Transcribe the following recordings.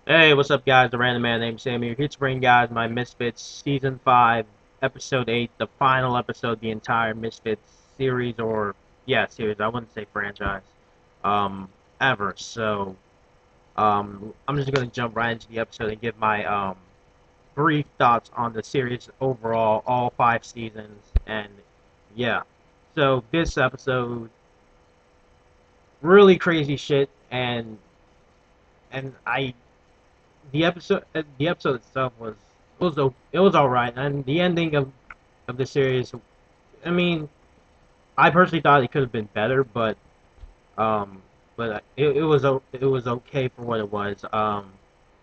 Hey, what's up, guys? The Random Man named Sam here to bring you guys my Misfits Season 5, Episode 8, the final episode of the entire Misfits series, or, yeah, series. I wouldn't say franchise, ever. So, I'm just going to jump right into the episode and give my, brief thoughts on the series overall, all 5 seasons, and, yeah. So, this episode, really crazy shit, and the episode itself was all right, and the ending of the series. I mean, I personally thought it could have been better, um, but it was okay for what it was.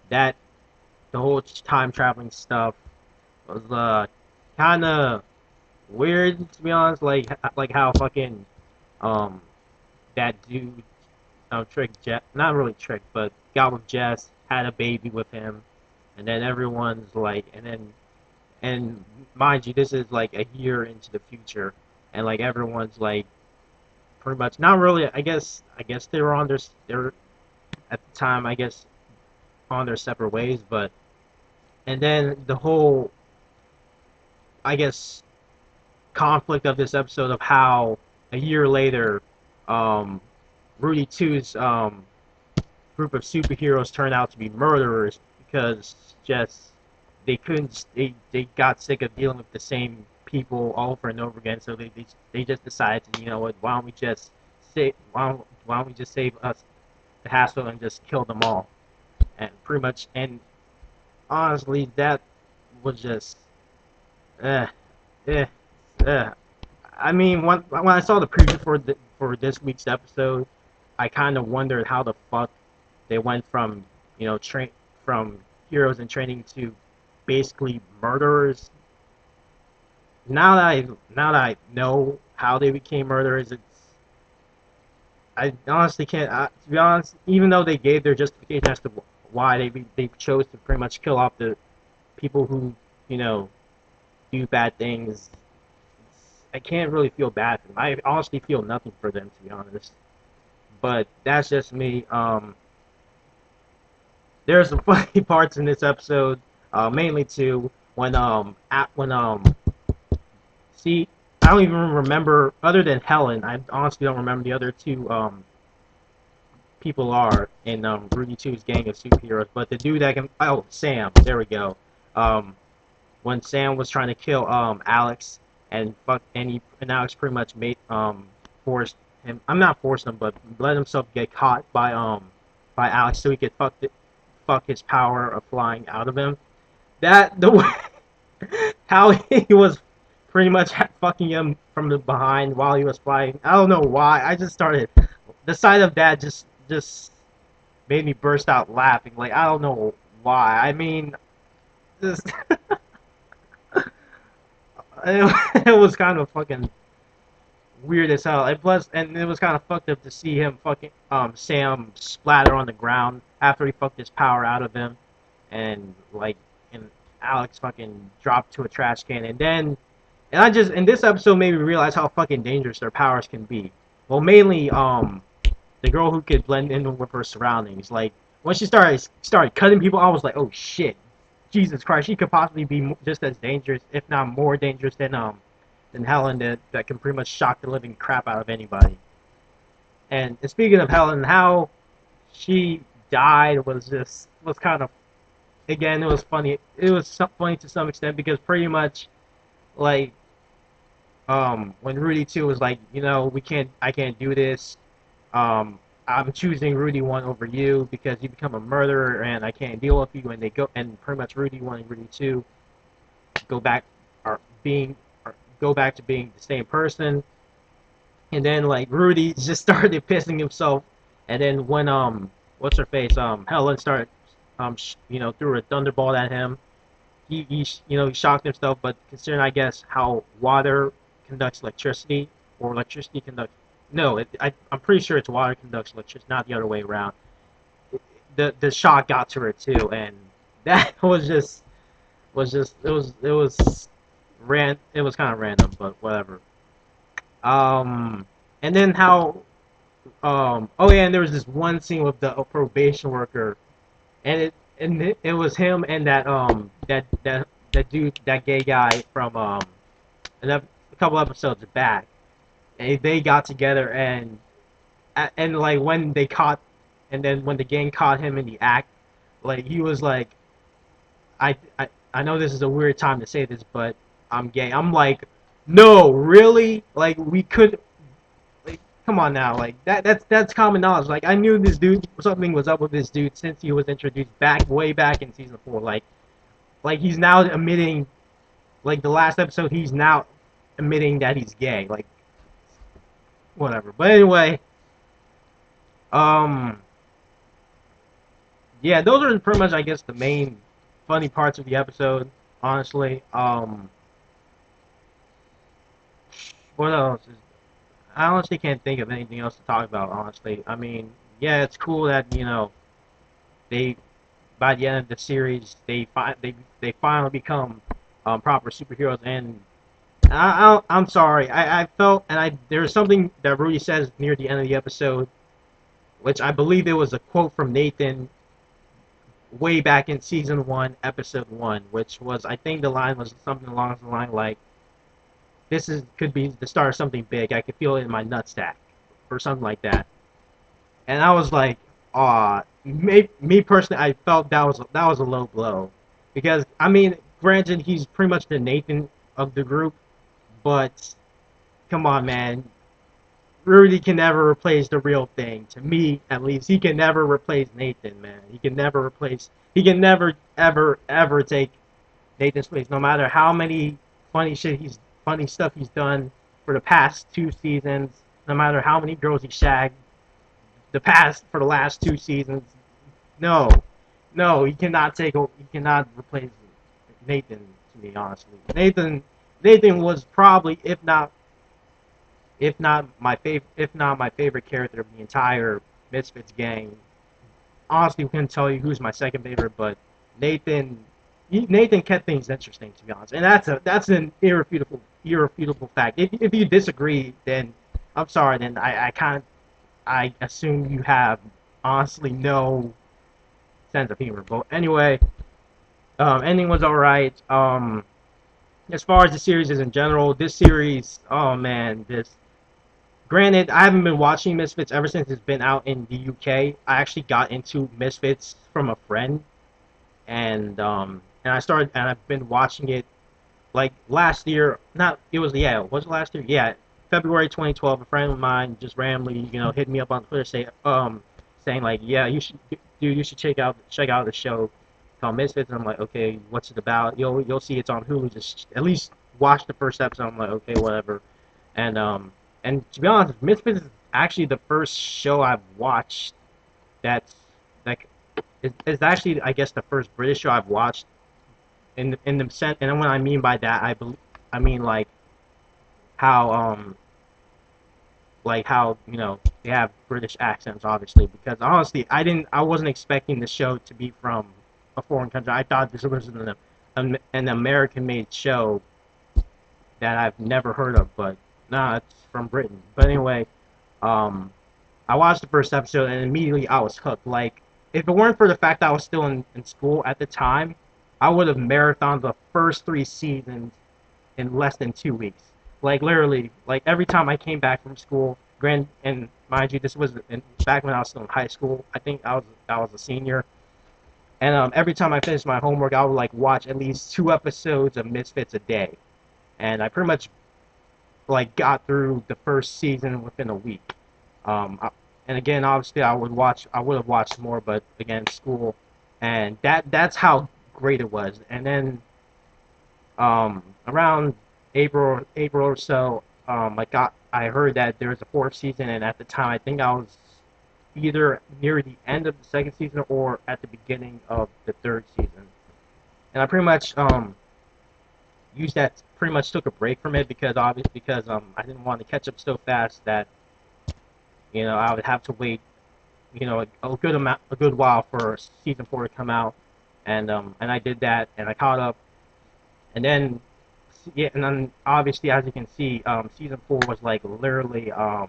That the whole time traveling stuff was kind of weird, to be honest. Like how fucking um that dude Trick Jet, not really Trick, but got with Jess, had a baby with him, and then everyone's like, and mind you, this is like a year into the future, and like everyone's like pretty much not really. I guess they were on they're at the time, I guess, on their separate ways, but and then the whole, I guess, conflict of this episode of how a year later, um, Rudy Two's group of superheroes turned out to be murderers because just they got sick of dealing with the same people over and over again, so they just decided to, what, why don't we just save us the hassle and just kill them all, and pretty much, and honestly that was just eh eh eh. I mean, when I saw the preview for this week's episode, I kind of wondered how the fuck they went from, train from heroes in training to basically murderers. Now that I know how they became murderers, I honestly can't. To be honest, even though they gave their justification as to why they chose to pretty much kill off the people who, you know do bad things, I can't really feel bad for them. I honestly feel nothing for them, to be honest. But that's just me. There are some funny parts in this episode, mainly two. When see, I don't even remember, other than Helen. I honestly don't remember the other two people are in Rudy Two's gang of superheroes. But the dude that can, oh, Sam, there we go. Um, when Sam was trying to kill Alex, and Alex pretty much forced him. I'm not forced him, but let himself get caught by Alex so he could fuck his power of flying out of him. That the way how he was pretty much fucking him from the behind while he was flying. I don't know why. I just started, the sight of that just made me burst out laughing. Like, I don't know why. I mean, just it was kind of fucking weird as hell. And it was kind of fucked up to see him fucking Sam splatter on the ground after he fucked his power out of him, and and Alex fucking dropped to a trash can, and this episode made me realize how fucking dangerous their powers can be. Well, mainly the girl who could blend in with her surroundings. Like, when she started cutting people, I was like, oh shit, Jesus Christ, she could possibly be just as dangerous, if not more dangerous than Helen, that can pretty much shock the living crap out of anybody. And speaking of Helen, how she died was kind of, again, it was funny. It was funny to some extent because pretty much, like, when Rudy 2 was like, I can't do this. I'm choosing Rudy 1 over you because you become a murderer and I can't deal with you. And they go, and pretty much Rudy 1 and Rudy 2 go back are being are, go back to being the same person. And then, like, Rudy just started pissing himself. And then when what's her face, Helen started, threw a thunderbolt at him. He shocked himself. But considering, I guess, how water conducts electricity, or electricity conducts, no, I'm pretty sure it's water conducts electricity, not the other way around. The shock got to her too, and that was just it was kind of random, but whatever. Um, and then how oh yeah, and there was this one scene with the probation worker, and and it was him and that dude, that gay guy from a couple episodes back. And they got together and like when they caught, and then when the gang caught him in the act, like he was like, I know this is a weird time to say this, but I'm gay. I'm like, no, really? Like we could, like, come on now, like that's common knowledge. Like I knew this dude, something was up with this dude since he was introduced back way back in season 4. Like he's now admitting, like the last episode, he's now admitting that he's gay. Like whatever. But anyway, um, yeah, those are pretty much, I guess, the main funny parts of the episode. Honestly, what else? I honestly can't think of anything else to talk about. Honestly, I mean, yeah, it's cool that they by the end of the series they finally become proper superheroes. And I'm sorry, I felt, and I there's something that Rudy says near the end of the episode, which I believe it was a quote from Nathan way back in season 1, episode 1, which was, I think the line was something along the line like, "This is could be the start of something big. I could feel it in my nutsack," or something like that. And I was like, me personally, I felt that was a low blow, because I mean, granted, he's pretty much the Nathan of the group, but come on, man, Rudy can never replace the real thing. To me, at least, he can never replace Nathan, man. He can never replace. He can never, ever, ever take Nathan's place. No matter how many funny stuff he's done for the past 2 seasons. No matter how many girls he shagged for the last 2 seasons. No, no, he cannot take. He cannot replace Nathan. To me, honestly, Nathan was probably, if not my favorite character of the entire Misfits gang. Honestly, couldn't tell you who's my second favorite, but Nathan Nathan kept things interesting, to be honest, and that's an irrefutable fact. If you disagree, then I'm sorry. Then I assume you have honestly no sense of humor. But anyway, ending was all right. As far as the series is in general, this series, oh man, this. Granted, I haven't been watching Misfits ever since it's been out in the UK. I actually got into Misfits from a friend, and I've been watching it like last year. Not it was yeah, was it last year? Yeah, February 2012. A friend of mine just randomly hit me up on Twitter saying like, yeah, you should check out the show called Misfits. And I'm like, okay, what's it about? You'll see it's on Hulu. Just at least watch the first episode. I'm like, okay, whatever. And and to be honest, Misfits is actually the first show I've watched that's like it's actually, I guess, the first British show I've watched in the sense. And what I mean by that, I mean how how they have British accents, obviously, because honestly I wasn't expecting the show to be from a foreign country. I thought this was an American made show that I've never heard of, but nah, it's from Britain. But anyway, um, I watched the first episode and immediately I was hooked. Like, if it weren't for the fact that I was still in school at the time, I would have marathoned the first 3 seasons in less than 2 weeks. Like literally, like every time I came back from school, and mind you, this was back when I was still in high school. I think I was a senior, and every time I finished my homework, I would like watch at least 2 episodes of Misfits a day, and I pretty much like got through the first season within a week. And again, obviously, I would have watched more, but again, school, and that's how great it was. And then around April or so, I heard that there was a fourth season, and at the time, I think I was either near the end of the second season or at the beginning of the third season. And I pretty much used that pretty much took a break from it because I didn't want to catch up so fast that I would have to wait a good while for season 4 to come out, and I did that and I caught up, and then yeah, and then obviously, as you can see, season 4 was like literally the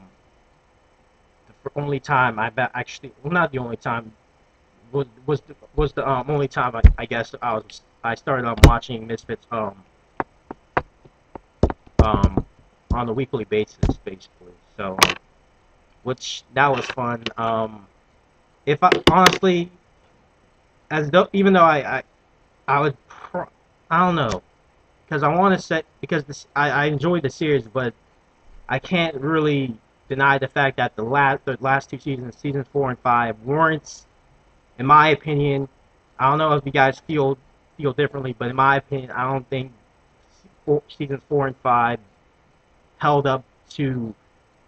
only time I bet actually, well, not the only time, was the only time I guess I started watching Misfits um on a weekly basis basically. So which that was fun. If I honestly, as though even though I would I don't know because I want to say because I enjoyed the series, but I can't really deny the fact that the last two seasons, seasons 4 and 5, weren't, in my opinion. I don't know if you guys feel differently, but in my opinion, I don't think seasons 4 and 5 held up to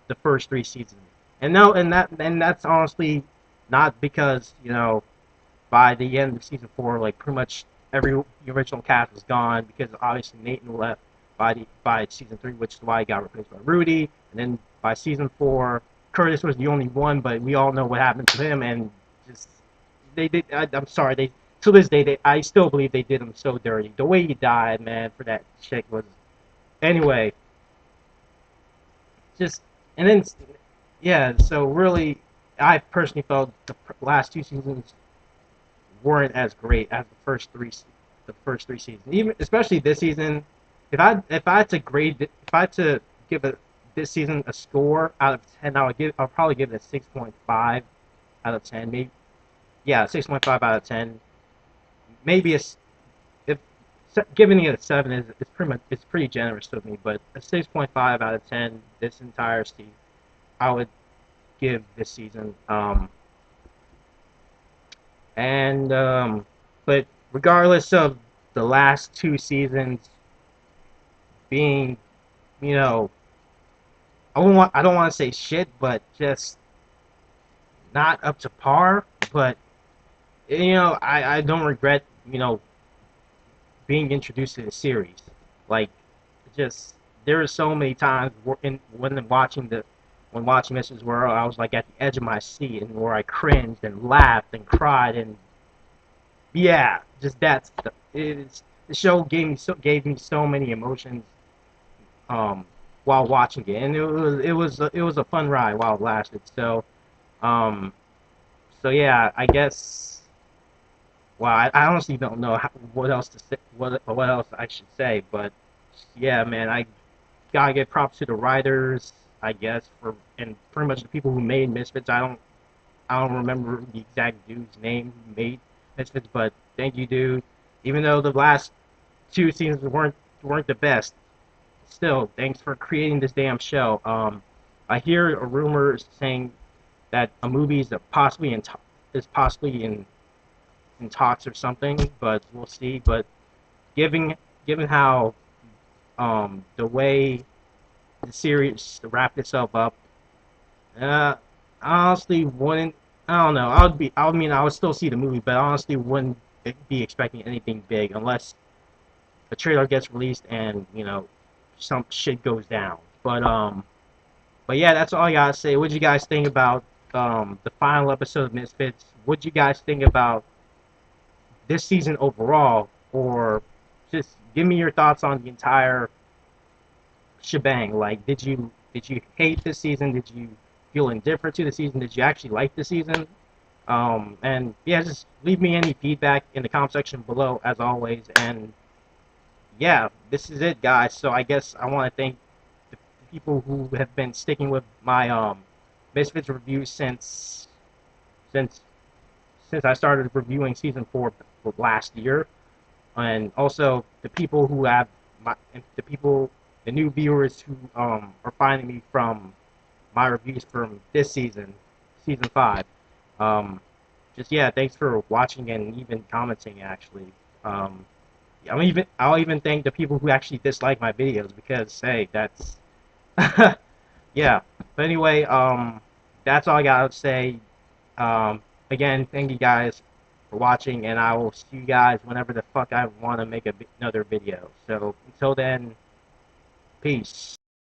the first three seasons. And no, and that's honestly not because by the end of season 4, like pretty much every the original cast was gone because obviously Nathan left by season 3, which is why he got replaced by Rudy. And then by season 4, Curtis was the only one, but we all know what happened to him. And just they did. I'm sorry, they to this day I still believe they did him so dirty. The way he died, man, for that chick was anyway. Just and then yeah. So really, I personally felt the last two seasons weren't as great as the first three seasons. Even especially this season, if I had to if I had to give this season a score out of 10, I'll probably give it a 6.5 out of 10. Maybe yeah, 6.5 out of 10. Maybe if giving it a 7 is pretty generous to me, but a 6.5 out of 10 this entire season I would give this season. And but regardless of the last two seasons being, you know, I don't want to say shit, but just not up to par. But I don't regret being introduced to the series. Like, just there are so many times when watching Mrs. World, I was like at the edge of my seat and where I cringed and laughed and cried and yeah, just that stuff. The show gave me so many emotions um while watching it, and it was a fun ride while it lasted. Um so yeah, I guess. Well, I honestly don't know what else to say, what else I should say, but yeah, man, I gotta give props to the writers, I guess, for and pretty much the people who made Misfits. I don't remember the exact dude's name who made Misfits, but thank you, dude. Even though the last two seasons weren't the best, still, thanks for creating this damn show. I hear a rumor saying that a movie is possibly in talks or something, but we'll see. But given given how the way the series wrapped itself up, uh, I honestly wouldn't. I don't know. I would still see the movie, but I honestly wouldn't be expecting anything big unless a trailer gets released and some shit goes down. But yeah, that's all I gotta say. What would you guys think about the final episode of Misfits? What would you guys think about this season overall, or just give me your thoughts on the entire shebang. Like, did you hate this season? Did you feel indifferent to the season? Did you actually like the season? And yeah, just leave me any feedback in the comment section below, as always. And yeah, this is it, guys. So I guess I want to thank the people who have been sticking with my Misfits review since since I started reviewing season 4 last year, and also the people who have the new viewers who are finding me from my reviews from this season 5. Um, just yeah, thanks for watching and even commenting. Actually, um, I'll even thank the people who actually dislike my videos because hey, that's yeah. But anyway, that's all I gotta say. Again, thank you guys for watching, and I will see you guys whenever the fuck I want to make another video. So until then, peace.